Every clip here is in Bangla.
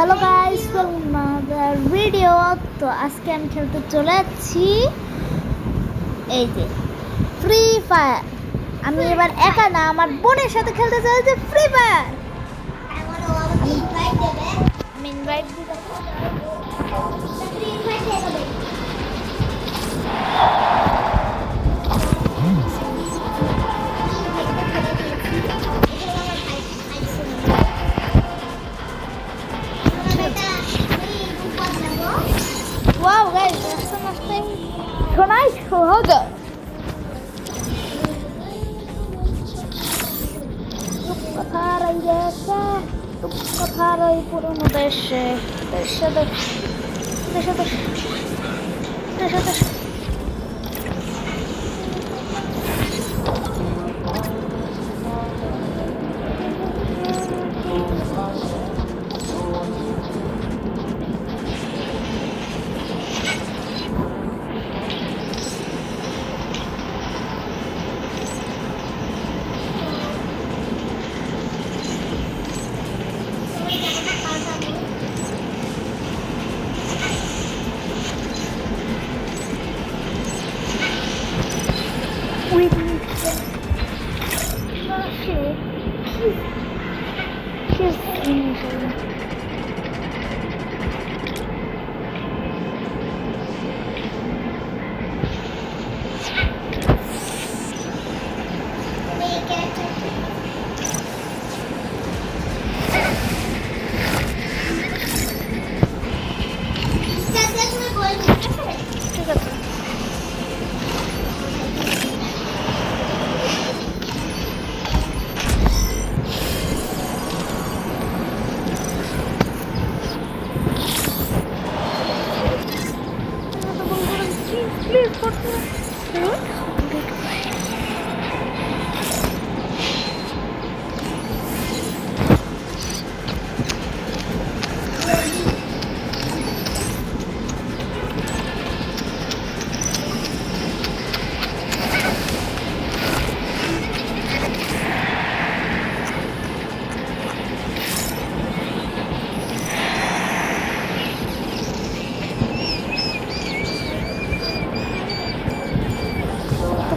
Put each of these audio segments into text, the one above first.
Hello guys, welcome another video. তো আজকে আমি খেলতে চলে যাচ্ছি এই যে ফ্রি ফায়ার। আমি এবার একা না, আমার বোনের সাথে খেলতে চলেছি ফ্রি ফায়ার। আমি ইনভাইট দিতে Wow guys, that's so much thing. Tonight's Hoga. Kaparay desa. Kaparay puruno deshe. Deshe.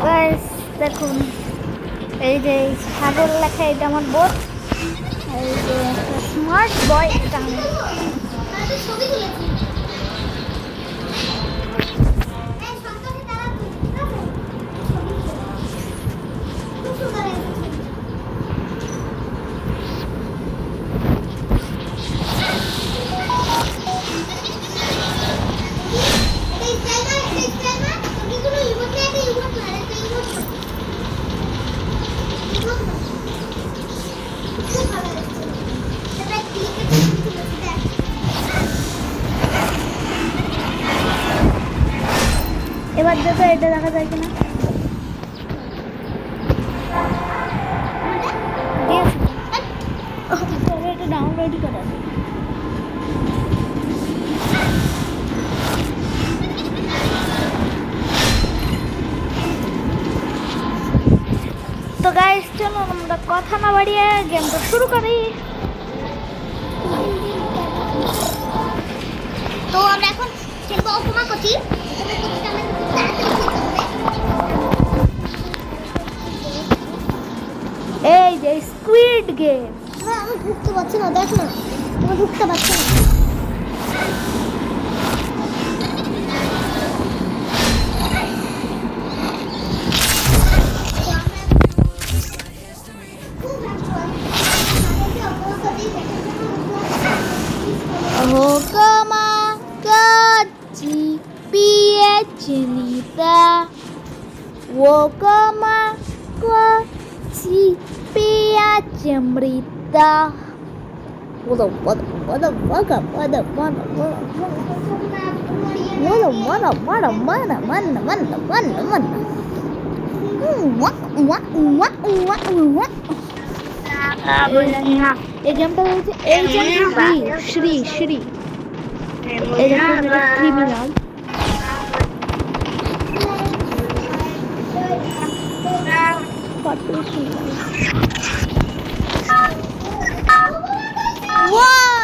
Guys দেখুন, এই যে সাগর লেখা, এটা আমার বোট। এই যে স্মার্ট বয়, এটা আমি। এবার দেখো এটা দেখা যায় কিনা। এটা ডাউনলোড করা আছে। তো গাইস চলুন আমরা কথা না বাড়িয়ে গেমটা শুরু করি। তো আমরা এখন খেলবো অপমা কচি। এই যে স্কুইড গেম। আমি ঢুকতে পারছি না, দেখ না, আমি ঢুকতে পারছি না। Hokama kachi piachinita. Wokama kachi piachinita. What এই গেমটা হচ্ছে এজেন্ট শ্রী এরকম ক্রিমিনাল।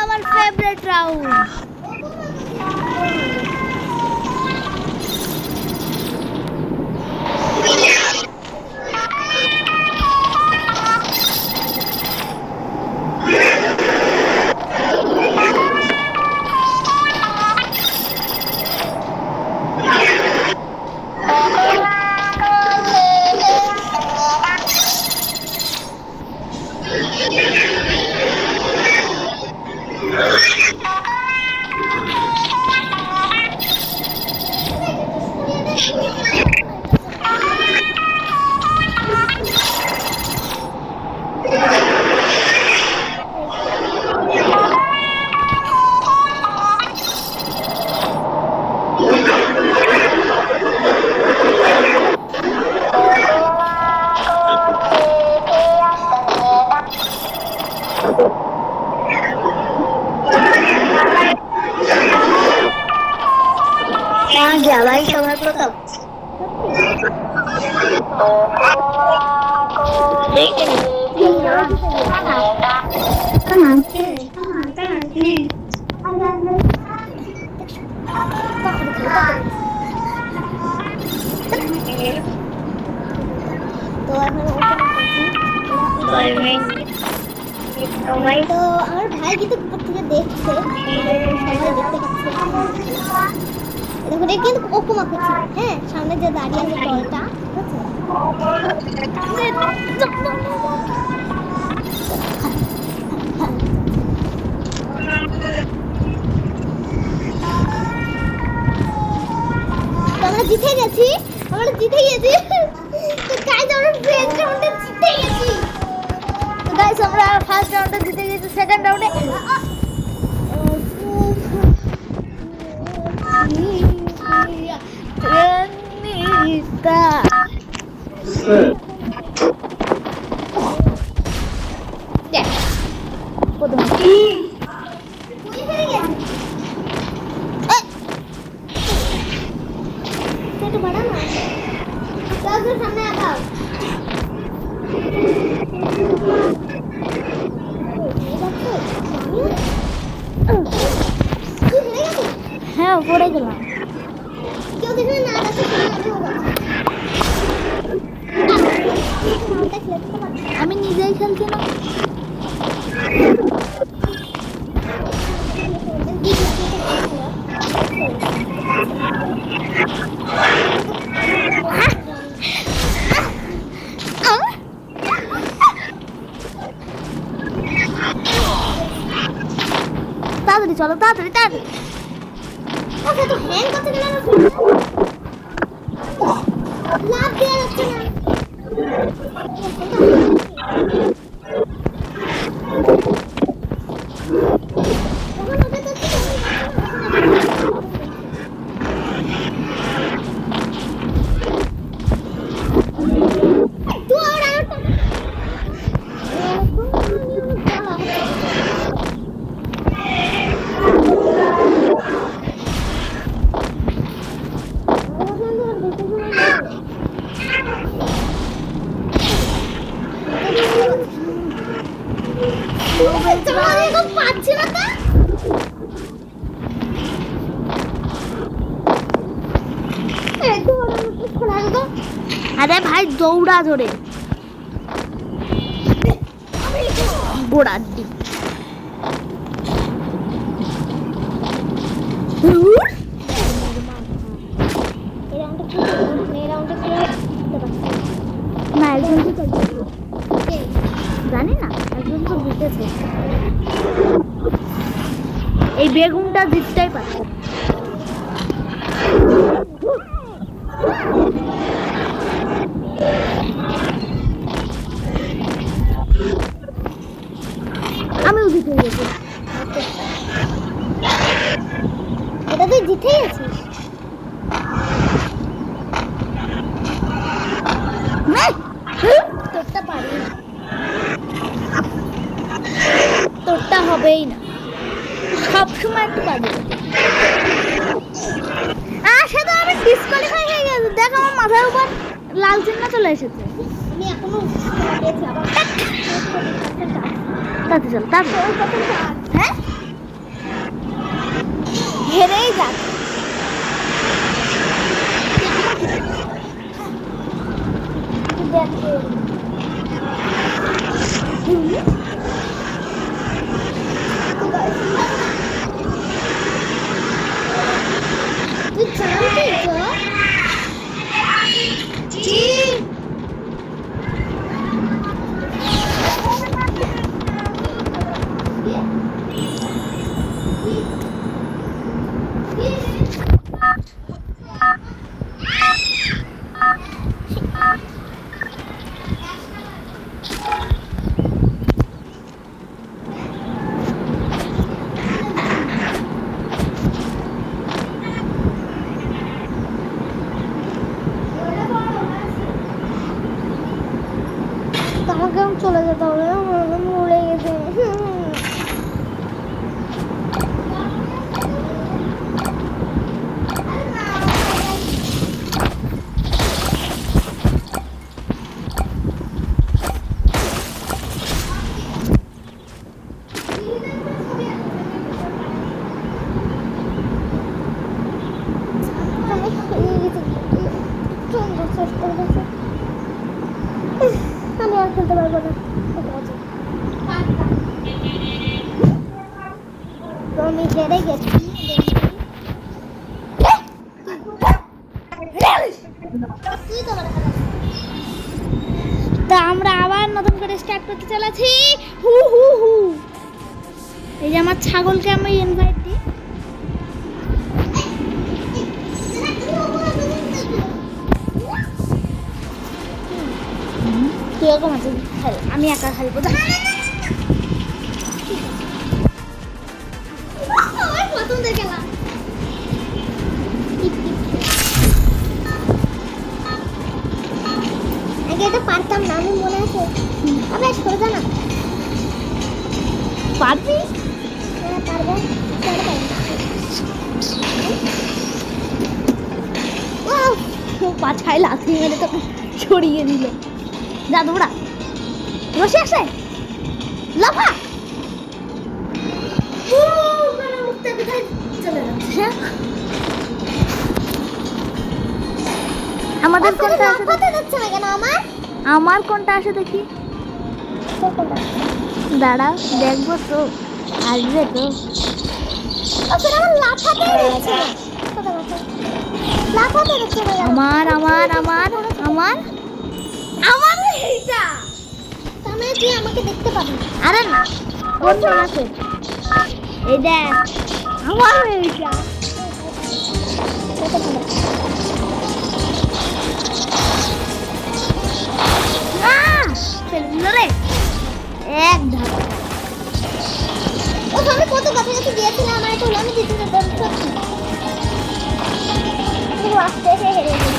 আমার ফেভারিট রাউন্ড। জ্বালাই সবার প্রথম তো এখন তো আমার ভাই কিন্তু উপর থেকে দেখছে সবাই দেখতে পাচ্ছে দেখুন এটা কিন্তু ওকুমা করছে হ্যাঁ সামনে যে দাঁড়িয়ে আছে দলটা আমরা জিতে গেছি তো গাইস আমরা ফার্স্ট রাউন্ডে জিতে গেছি তো গাইস আমরা ফার্স্ট রাউন্ডে জিতে গেছি। সেকেন্ড রাউন্ডে একটু বাড়া না তাহলে সামনে আগাও হ্যাঁ পড়ে গেলাম। কেউ দেখলে না আছে আমি নিজেই খেলছি না। তাড়াতাড়ি চলো তাড়াতাড়ি তাড়াতাড়ি। ওকে তো হ্যাং করতে গেলে না লাভ দেওয়া যাচ্ছে না পাচ্ছি না তা আরে ভাই দৌড়া ধরে গোড়ার দিক না একজন তো জানি না একজন তো জিতেছে। এই বেগুনটা জিততেই পারছে। আমিও জিতে গেছি। এটা তুই জিতেই আছিস তোরটা পারি না, তোরটা হবেই না, সবসময় একটু বাজে সেটা আমি ডিসকোয়ালিফাই হয়ে গেছে। দেখ আমার মাথার উপর লাল চিহ্ন চলে এসেছে। আমি এখনো পেয়েছি আবার তাতে চল তাতে হ্যাঁ হেরেই যাক। দেখো তুই জানতে আমাকে চলে যেতে হবে, মরে গেছে। আমি আর খেলতে পারবো না। তো আমি হেরে গেছি। তুই তো আমার তা আমরা আবার নতুন করে স্টার্ট করতে চলেছি। হু হু হু। এই যে আমার ছাগলকে আমি ইনভাইট দিই। তুই এরকম আছে, আমি একা খেলবো। আমার পছন্দের খেলা। আগে এটা পারতাম না, আমি মনে আছে। আবে সরে যা না। পারবি? হ্যাঁ পারবো। কেন পারবো না? পাছায় লাথি মেরে তোকে ছড়িয়ে দিল। যা দৌড়া, বসে আসে লাফা। আমাদের কোনটা আসে? লাফাতে যাচ্ছে না কেন আমার? আমার কোনটা আসে দেখি। তোর কোনটা? দাঁড়া দেখবো তো, আসবে তো। ওকে আমার লাফাতে যাচ্ছে না। কোথা লাফা? লাফাতে যাচ্ছে না কেন? আমার আমার আমার আমার আমার এইটা। তার মানে তুই আমাকে দেখতে পাবি। আরে না, অন্য আছে। এই দেখ আমার এইটা। কত ভালো। ফেললো রে এক ধাপ। ও আমি কত কাছাকাছি দিয়েছিলাম, আমার এটা হলো আমি দিতে যেতাম সত্যি। কিন্তু আস্তে এসে হেরে গেছি।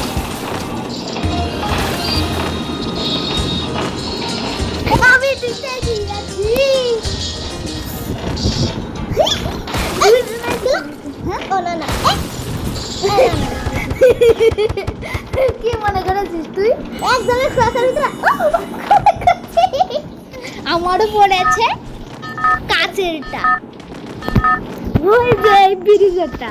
আমি দিতে গিয়েছি। হ্যাঁ ও না না কি মনে করেছিস তুই? একদমই ক্লাসের ভিতরে আমারও পড়েছে কাচেরটা, ওই যে এই ব্রিজেরটা।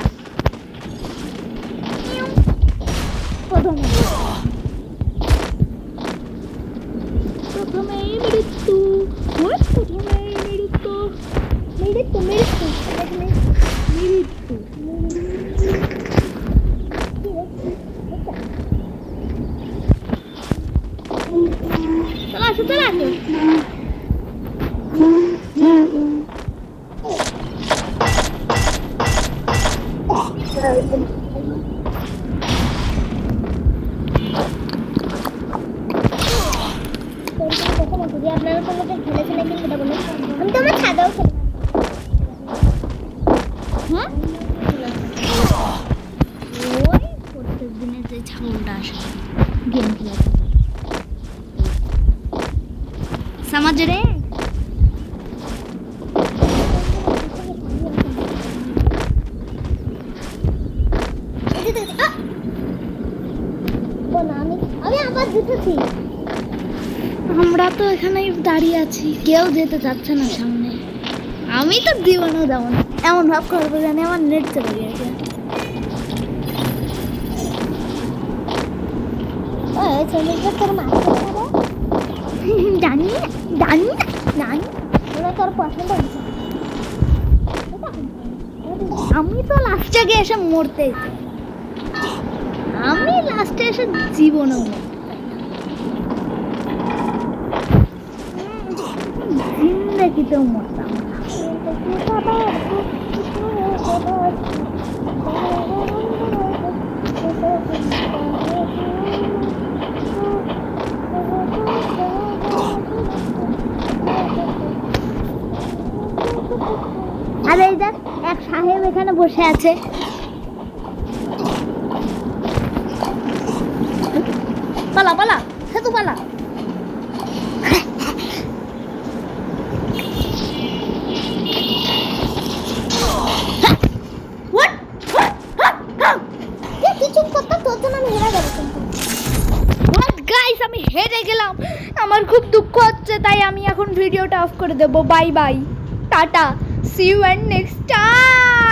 প্রথমেই মৃত্যু, ওই প্রথমেই মৃত্যু, মৃত্যু মৃত্যু মৃত্যু। চলে আসো চলে আসো। আপনারা কোনো খেলেছে নাকি সেটা বলুন। আমি তো আমার ছাদাও খেলি। হ্যাঁ ওই প্রত্যেক দিনের যে ছাগলটা আসে গেম খেলা সমাজ রে। ও না আমি আবার জিতেছি। আমরা তো এখানে দাঁড়িয়ে আছি, কেউ যেতে চাচ্ছে না সামনে। আমি তো জীবনেও যাবো না, এমন ভাব করবো জানি আমার নেট চলে গিয়েছে। ওই ছেলেটা তোর মাথা জানি না, জানি না, জানি না। ওরা তোর পছন্দ হচ্ছে আমি তো লাস্টে গিয়ে এসে মরতে চাই। আমি লাস্টে এসে জীবনেও মরতে চাই না। জিন্দেগিতেও মরতাম না। আর এই দেখ, এক সাহেব এখানে বসে আছে। পালা পালা, সেতু পালা। কিছু কথা তোর জন্য আমি হেরা যাবো কিন্তু গাইস, আমি হেরে গেলাম। আমার খুব দুঃখ হচ্ছে, তাই আমি এখন ভিডিওটা অফ করে দেবো। বাই বাই, টাটা, see you and next time.